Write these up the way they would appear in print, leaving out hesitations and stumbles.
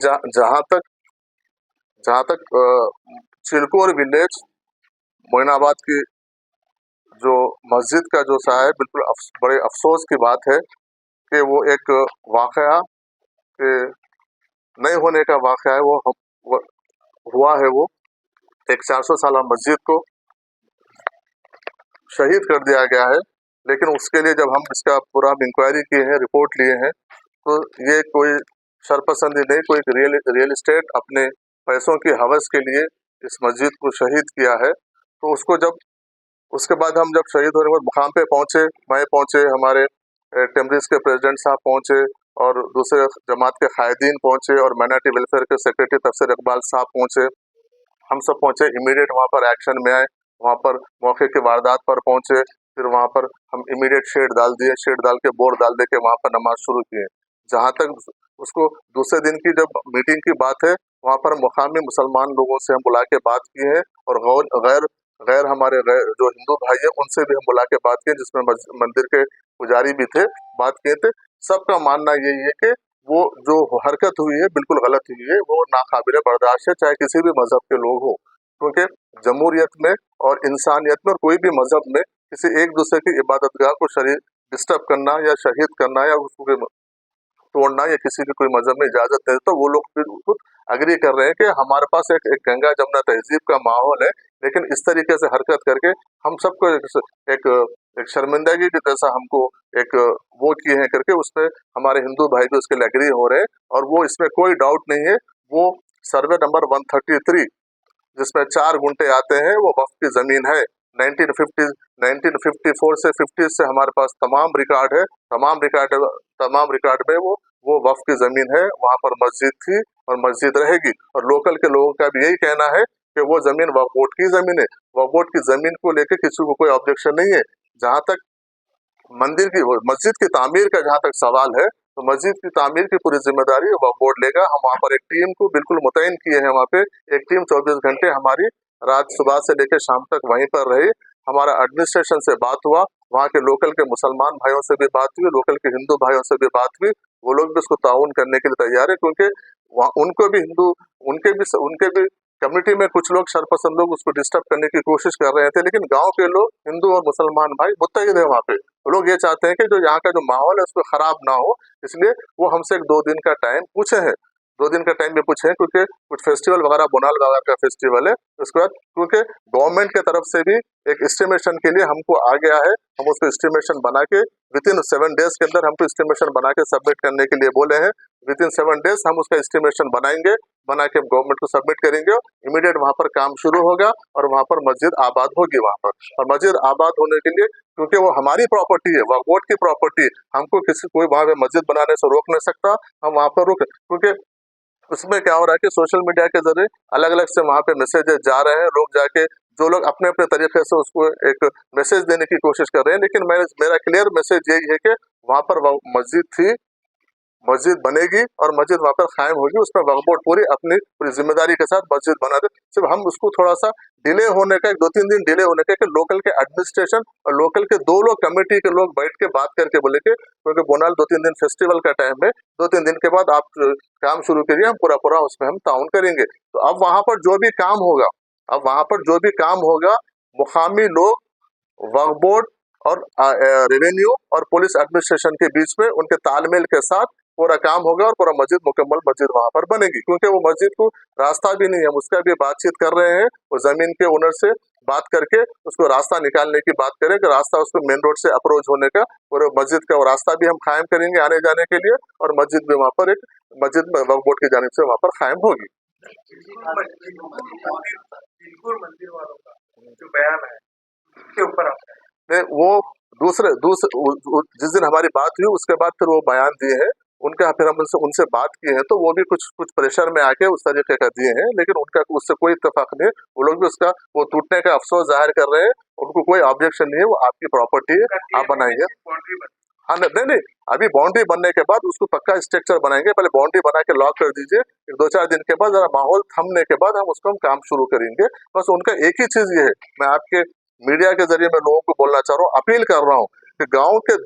जहाँ तक जहाँ तक चिलकोर विलेज मोइनाबाद की जो मस्जिद का जो सा है, बिल्कुल बड़े अफसोस की बात है कि वो एक वाकया के नहीं होने का वाकया है। वो हुआ है। वो एक 400 साला मस्जिद को शहीद कर दिया गया है। लेकिन उसके लिए जब हम इसका पूरा इंक्वायरी किए हैं, रिपोर्ट लिए हैं, तो ये कोई शरपसंदी नहीं, कोई रियल एस्टेट अपने पैसों की हवस के लिए इस मस्जिद को शहीद किया है। तो उसको जब उसके बाद हम जब शहीद होने के बाद मुकाम पे पहुंचे, मैं पहुंचे, हमारे टेमरिस के प्रेसिडेंट साहब पहुंचे और दूसरे जमात के कायदीन पहुंचे और माइनॉरिटी वेलफेयर के सेक्रेटरी तफसीर इकबाल साहब पहुंचे। हम सब पहुंचे, इमीडिएट वहाँ पर एक्शन में आए, वहाँ पर मौके की वारदात पर पहुंचे। फिर वहाँ पर हम इमीडिएट शेड डाल दिए, शेड डाल के बोर्ड डाल दे के वहाँ पर नमाज शुरू किए। जहाँ तक उसको दूसरे दिन की जब मीटिंग की बात है, वहाँ पर मुकामी मुसलमान लोगों से हम बुला के बात की है और गैर गैर हमारे जो हिंदू भाई है उनसे भी हम बुला के बात की, जिसमें मंदिर के पुजारी भी थे, बात किए थे। सबका मानना यही है कि वो जो हरकत हुई है बिल्कुल गलत हुई है, वो नाकाबिले बर्दाश्त है, चाहे किसी भी मजहब के लोग हो। क्योंकि जमहूरियत में और इंसानियत में और कोई भी मजहब में किसी एक दूसरे की इबादतगाह को शरीर डिस्टर्ब करना या शहीद करना या उसको तोड़ना या किसी की कोई मजहब में इजाजत नहीं, तो वो लोग फिर खुद अग्री कर रहे हैं कि हमारे पास एक गंगा जमुना तहजीब का माहौल है, लेकिन इस तरीके से हरकत करके हम सबको एक शर्मिंदगी की जैसा हमको एक वो किए हैं करके उसमें हमारे हिंदू भाई भी उसके लिए एग्री हो रहे हैं। और वो इसमें कोई डाउट नहीं है, वो सर्वे नंबर 133 जिसमें 4 गुंटे आते हैं वो वक्फ की जमीन है। 1954 से 50 से हमारे पास तमाम रिकॉर्ड है, तमाम रिकॉर्ड में वो वक्फ की जमीन है, वहाँ पर मस्जिद थी और मस्जिद रहेगी। और लोकल के लोगों का भी यही कहना है कि वो जमीन वक्फ बोर्ड की जमीन है। वक्फ बोर्ड की जमीन को लेकर किसी को कोई ऑब्जेक्शन नहीं है। जहाँ तक मस्जिद की तामीर का जहाँ तक सवाल है, तो मस्जिद की तामीर की पूरी जिम्मेदारी वक्फ बोर्ड लेगा। हम वहाँ पर एक टीम को बिल्कुल मुतयन किए हैं। वहाँ पे एक टीम 24 घंटे हमारी रात सुबह से लेकर शाम तक वहीं पर रही। हमारा एडमिनिस्ट्रेशन से बात हुआ, वहाँ के लोकल के मुसलमान भाइयों से भी बात हुई, लोकल के हिंदू भाइयों से भी बात हुई। वो लोग भी उसको ताउन करने के लिए तैयार है, क्योंकि उनको भी उनके भी कम्युनिटी में कुछ लोग शरपसंद लोग उसको डिस्टर्ब करने की कोशिश कर रहे थे। लेकिन गांव के लोग, हिंदू और मुसलमान भाई मुत्तहिद है वहाँ पे। वो लोग ये चाहते हैं कि जो यहाँ का जो माहौल है उसको खराब ना हो, इसलिए वो हमसे एक 2 दिन का टाइम पूछे हैं। 2 दिन का टाइम भी पूछे हैं, क्योंकि कुछ फेस्टिवल वगैरह, बोनाल वगैरह का फेस्टिवल है। उसके बाद क्योंकि गवर्नमेंट की तरफ से भी एक एस्टिमेशन के लिए हमको आ गया है, हम उसको एस्टिमेशन बना के विदिन 7 डेज के अंदर हमको एस्टिमेशन बना के सबमिट करने के लिए बोले हैं। विदिन 7 डेज हम उसका एस्टिमेशन बनाएंगे, बना के गवर्नमेंट को सबमिट करेंगे। इमीडिएट वहाँ पर काम शुरू होगा और वहाँ पर मस्जिद आबाद होगी वहाँ पर। और मस्जिद आबाद होने के लिए, क्योंकि वो हमारी प्रॉपर्टी है, वक्फ बोर्ड की प्रॉपर्टी है, हमको कोई वहाँ पे मस्जिद बनाने से रोक नहीं सकता। हम वहाँ पर रुक, क्योंकि उसमें क्या हो रहा है कि सोशल मीडिया के जरिए अलग अलग से वहाँ पे मैसेजेस जा रहे हैं। लोग जाके जो लोग अपने अपने तरीके से उसको एक मैसेज देने की कोशिश कर रहे हैं, लेकिन मेरा क्लियर मैसेज यही है कि वहाँ पर मस्जिद थी, मस्जिद बनेगी और मस्जिद वहाँ पर कायम होगी। उसमें वक्फ बोर्ड पूरी जिम्मेदारी के साथ मस्जिद बना दे। सिर्फ हम उसको थोड़ा सा डिले होने का, 2-3 दिन डिले होने का, कि लोकल के एडमिनिस्ट्रेशन और लोकल के 2 लोग कमेटी के लोग बैठ के बात करके बोले कि क्योंकि बोनाल 2-3 दिन फेस्टिवल का टाइम है, 2-3 दिन के बाद आप काम शुरू करिए, हम पूरा उसमें हम ताउन करेंगे। तो अब वहाँ पर जो भी काम होगा, मुकामी लोग, वक्फ बोर्ड और रेवेन्यू और पुलिस एडमिनिस्ट्रेशन के बीच में उनके तालमेल के साथ पूरा काम होगा और पूरा मस्जिद, मुकम्मल मस्जिद वहाँ पर बनेगी। क्योंकि वो मस्जिद को रास्ता भी नहीं है, उसका भी बातचीत कर रहे हैं, वो जमीन के ओनर से बात करके उसको रास्ता निकालने की बात करें कि रास्ता उसको मेन रोड से अप्रोच होने का, और मस्जिद का वो रास्ता भी हम कायम करेंगे आने जाने के लिए, और मस्जिद भी वहाँ पर एक मस्जिद वक्फ बोर्ड की जानिब से वहाँ पर कायम होगी। मंदिर वालों का जो बयान है उसके ऊपर नहीं, वो दूसरे जिस दिन हमारी बात हुई उसके बाद फिर वो बयान दिए हैं फिर हम उनसे बात की है, तो वो भी कुछ प्रेशर में आके उस तरीके का दिए हैं, लेकिन उनका उससे कोई इत्तेफाक नहीं है। वो लोग भी उसका वो टूटने का अफसोस जाहिर कर रहे हैं, उनको कोई ऑब्जेक्शन नहीं है, वो आपकी प्रॉपर्टी है, आप बनाइए। हाँ, नहीं, अभी बाउंड्री बनने के बाद उसको पक्का स्ट्रक्चर बनाएंगे, पहले बाउंड्री बना के लॉक कर दीजिए, 2-4 दिन के बाद जरा माहौल थमने के बाद हम उसको काम शुरू करेंगे। बस उनका एक ही चीज ये है, मैं आपके मीडिया के जरिए मैं लोगों को बोलना चाह रहा हूँ, अपील कर रहा हूँ कि गाँव के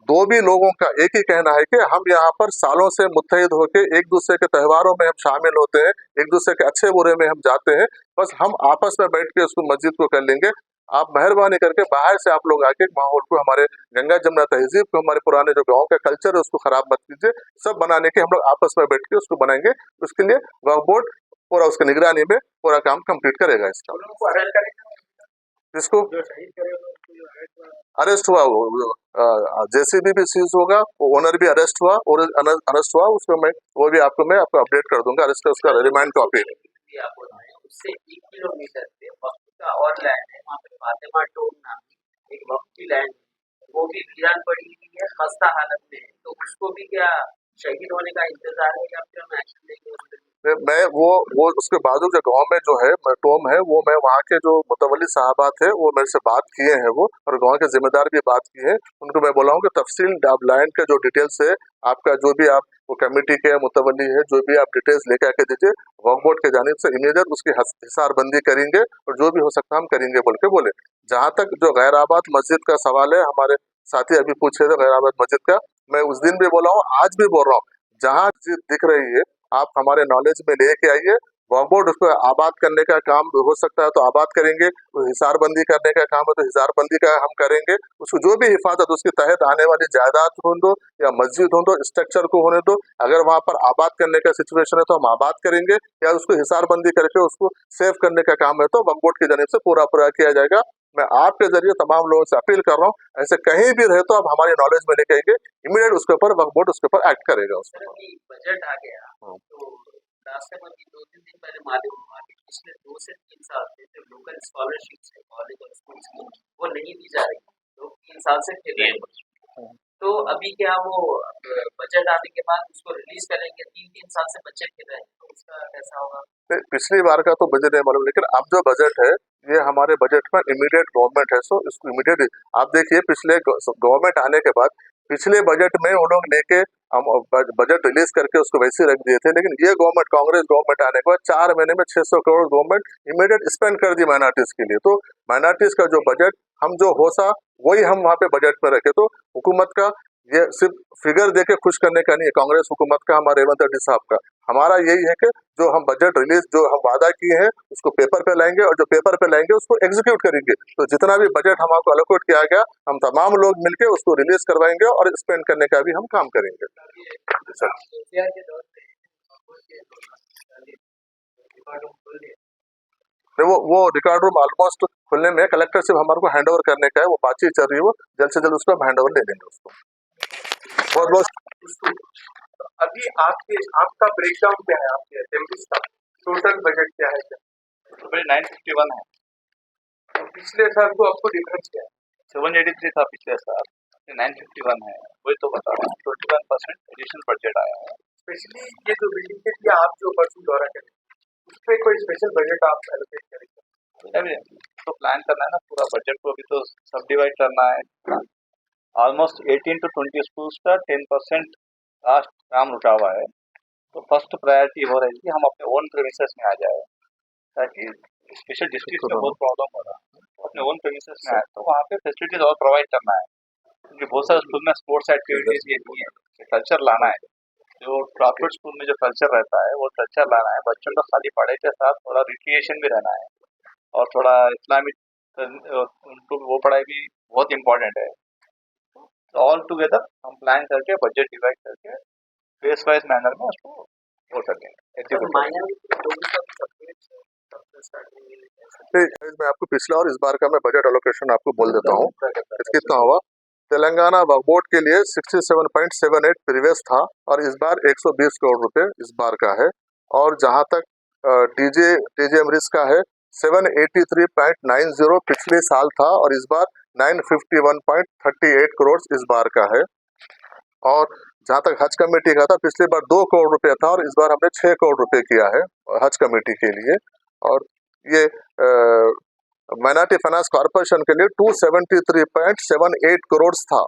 दो भी लोगों का एक ही कहना है कि हम यहाँ पर सालों से मुत्तहिद होके एक दूसरे के त्योहारों में हम शामिल होते हैं, एक दूसरे के अच्छे बुरे में हम जाते हैं, बस हम आपस में बैठ के उसको मस्जिद को कर लेंगे। आप मेहरबानी करके बाहर से आप लोग आके माहौल को, हमारे गंगा जमुना तहजीब को, हमारे पुराने जो गाँव का कल्चर है उसको खराब मत कीजिए। सब बनाने के हम लोग आपस में बैठ के उसको बनाएंगे। उसके लिए वक्फ बोर्ड पूरा उसकी निगरानी में पूरा काम कंप्लीट करेगा इसका। इसको अरेस्ट हुआ, जेसीबी भी सीज होगा, ओनर भी अरेस्ट हुआ, और अरेस्ट हुआ उसको वो भी मैं आपको अपडेट कर दूंगा। अरेस्ट उसका रिमांड कॉपी। उससे 1 किलोमीटर पे वक्त का और लैंड है, वहाँ पे फातिमा टोल नाम की एक वक्त की लैंड, वो भी वीरान पड़ी हुई है, खस्ता हालत में है, तो उसको भी क्या शहीद होने का इंतजार है या फिर हम एक्शन लेंगे उस पर? मैं वो उसके बाजू के गांव में जो है टोम है, वो मैं वहाँ के जो मुतवल्ली साहबात है वो मेरे से बात किए हैं, वो और गांव के जिम्मेदार भी बात किए हैं। उनको मैं बोला हूँ कि तफसील आप लैंड का जो डिटेल्स है आपका, जो भी आप वो कमेटी के मुतवल्ली है, जो भी आप डिटेल्स लेके आके दीजिए, वक्फ बोर्ड के जानिब से इमीडिएट उसकी हिसारबंदी करेंगे और जो भी हो सकता हम करेंगे बोल के बोले। जहाँ तक जो गैर आबाद मस्जिद का सवाल है, हमारे साथी अभी पूछे थे गैर आबाद मस्जिद का, मैं उस दिन भी बोला हूँ, आज भी बोल रहा हूँ, जहाँ मस्जिद दिख रही है आप हमारे नॉलेज में लेके आइए। वक्फ बोर्ड उसको आबाद करने का काम हो सकता है तो आबाद करेंगे, हिसारबंदी करने का काम है तो हिसारबंदी का हम करेंगे। उसको जो भी हिफाजत उसके तहत आने वाली जायदाद हो दो या मस्जिद हो दो, स्ट्रक्चर को होने दो, अगर वहाँ पर आबाद करने का सिचुएशन है तो हम आबाद करेंगे, या उसको हिसारबंदी करके उसको सेव करने का काम है तो वक्फ बोर्ड की जानिब से पूरा किया जाएगा। मैं आपके जरिए तमाम लोगों से अपील कर रहा हूँ, ऐसे कहीं भी रहे तो आप हमारी नॉलेज में लेके आइए, इमीडिएट उसके ऊपर वक्फ बोर्ड उसके ऊपर एक्ट करेगा। उसके बजट आ गया तो रास्ते में भी 2-3 दिन पहले मालूम हुआ कि पिछले 2 से 3 साल से जो लोकल स्कॉलरशिप्स है कॉलेज और स्कूल्स की, वो नहीं दी जा रही, लोग 3 साल से खेल रहे हैं। तो अभी क्या वो बजट आने के बाद उसको रिलीज करेंगे? 3-3 साल से बच्चे खेल रहे हैं, तो उसका कैसा होगा? पिछली बार का तो बजट नहीं मालूम, लेकिन अब जो बजट है ये हमारे बजट में इमीडिएट गवर्नमेंट है, सो इसको इमीडिएट आप देखिए। पिछले गवर्नमेंट आने के बाद पिछले बजट में वो लोग लेके हम बजट रिलीज करके उसको वैसे रख दिए थे, लेकिन ये गवर्नमेंट, कांग्रेस गवर्नमेंट आने के बाद 4 महीने में 600 करोड़ गवर्नमेंट इमीडिएट स्पेंड कर दी माइनॉरिटीज के लिए। तो माइनॉरिटीज का जो बजट हम जो हो सा वही हम वहाँ पे बजट में रखे। तो हुकूमत का ये सिर्फ फिगर देके खुश करने का नहीं है, कांग्रेस हुकूमत का, हमारे रेवंत रेड्डी साहब का, हमारा यही है कि जो हम बजट रिलीज, जो हम वादा किए हैं उसको पेपर पे लाएंगे, और जो पेपर पे लाएंगे उसको एग्जीक्यूट करेंगे। तो जितना भी बजट हमको अलोकेट किया गया, हम तमाम लोग मिलके उसको रिलीज करवाएंगे और स्पेंड करने का भी हम काम करेंगे। वो रिकॉर्ड रूम ऑलमोस्ट खुलने में, कलेक्टर से हमारे को हैंड ओवर करने का है, वो बातचीत चल रही है, वो जल्द से जल्द उसको हम हैंड ओवर ले लेंगे उसको। बहुत बहुत अभी आपका ब्रेकडाउन क्या है, आपके असेंबली का टोटल बजट क्या है? तो 951 है। तो पिछले साल को आपको डिफरेंस क्या है? 783 था पिछले साल, 951 है, वही तो बता रहा हूँ, 21% एडिशनल बजट आया है। स्पेशली ये जो बिल्डिंग के लिए आप जो परसों दौरा करें, उस पर कोई स्पेशल बजट आप एलोकेट करेंगे? अभी तो प्लान करना है ना, पूरा बजट को अभी तो सब डिवाइड करना है। ऑलमोस्ट 18 to 20 स्कूल्स का 10% लास्ट काम रुका हुआ है। तो फर्स्ट प्रायोरिटी हो रही है कि हम अपने ओन प्रेमिसेस में आ जाए, ताकि स्पेशल डिस्ट्रिक्ट में बहुत प्रॉब्लम हो रहा है, अपने ओन प्रेमिसेस में आए तो वहाँ पे फैसिलिटीज और प्रोवाइड करना है। क्योंकि बहुत सारे स्कूल में स्पोर्ट्स एक्टिविटीज ये नहीं है, कल्चर लाना है। जो प्राइवेट स्कूल में जो कल्चर रहता है वो कल्चर लाना है, बच्चों का खाली पढ़ाई के साथ थोड़ा रिक्रिएशन भी रहना है, और थोड़ा इस्लामिक उनको वो पढ़ाई भी बहुत इम्पोर्टेंट है। तो ऑल टुगेदर हम प्लान करके बजट डिवाइड करके फेस वाइज मैनर में उसको वो करेंगे। मैं आपको पिछला और इस बार का मैं बजट एलोकेशन आपको बोल देता हूँ कितना हुआ। तेलंगाना वक्फ बोर्ड के लिए 67.78 प्रीवियस था, और इस बार 120 करोड़ रुपए इस बार का है। और जहां तक टीजे एमरिस का है 783.90 पिछले साल था, और इस बार 951.38 करोड़ इस बार का है। और जहां तक हज कमेटी का था, पिछली बार 2 करोड़ रुपया था और इस बार हमने 6 करोड़ रुपए किया है हज कमेटी के लिए। और ये माइनॉरिटी फाइनेंस कॉर्पोरेशन के लिए 273.78 करोड़ था,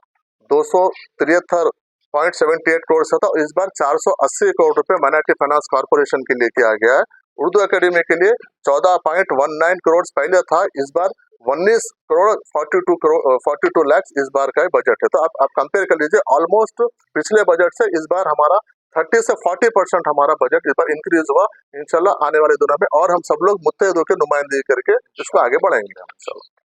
273.78 करोड़ था, और इस बार 480 करोड़ रुपए माइनॉरिटी फाइनेंस कॉर्पोरेशन के लिए किया गया है। उर्दू एकेडमी के लिए 14.19 करोड़ पहले था, इस बार 19 करोड़ 42 लाख इस बार का बजट है। तो आप कंपेयर कर लीजिए, ऑलमोस्ट पिछले बजट से इस बार हमारा 30 से 40% हमारा बजट इस बार इंक्रीज हुआ। इंशाल्लाह आने वाले दिनों में और हम सब लोग मुत्तहिद होकर नुमाइंदगी करके इसको आगे बढ़ाएंगे इंशाल्लाह।